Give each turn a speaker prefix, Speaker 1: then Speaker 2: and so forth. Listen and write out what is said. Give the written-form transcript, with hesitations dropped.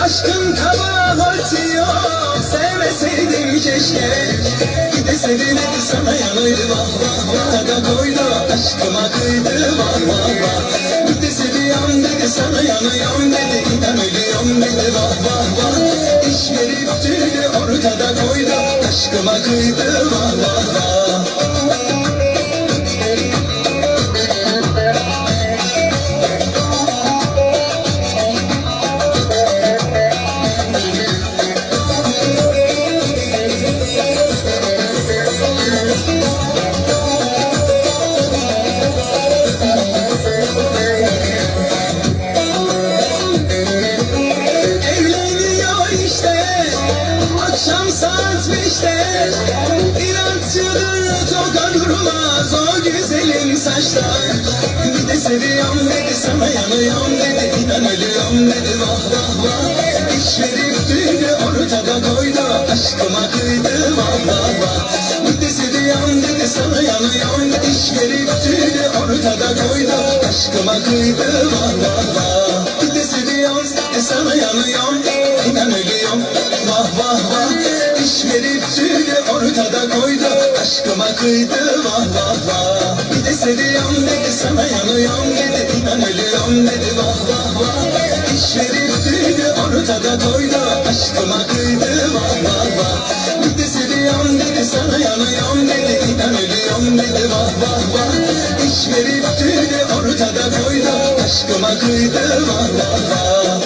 Speaker 1: Aşkın kabahati yok, sevmeseydim keşke. Bir de seviledi sana yanıydı vah vah vah. Taga koydu aşkıma kıydı vah vah vah. Bir de seviyorum dedi sana yanıyorum dedi. İnan ölüyorum dedi vah vah vah. İş verip tüydü ortada koydu aşkıma kıydı vah vah vah. Akşam saat 5'te İnatçıdır toka durmaz o güzelim saçlar. Bir de seviyorum dedi sana yanıyorum dedi. İnan ölüyorum dedi vah vah vah. İş verip tüydü ortada koydu aşkıma kıydı vah vah vah. Bir de seviyorum dedi sana yanıyorum dedi. İş verip tüydü ortada koydu aşkıma kıydı vah vah vah. Bir de seviyorum dedi sana yanıyorum İnan ölüyorum vah vah vah. İş verip tüydü ortada koydu aşkıma kıydı vah vah vah. Bir de seviyorum dedi sana yanıyorum dedi. İnan ölüyorum dedi vah vah vah. İş verip tüydü ortada koydu aşkıma kıydı vah vah vah. Bir de seviyorum dedi sana yanıyorum dedi. İnan ölüyorum dedi vah vah vah. İş verip tüydü ortada koydu aşkıma kıydı vah vah vah.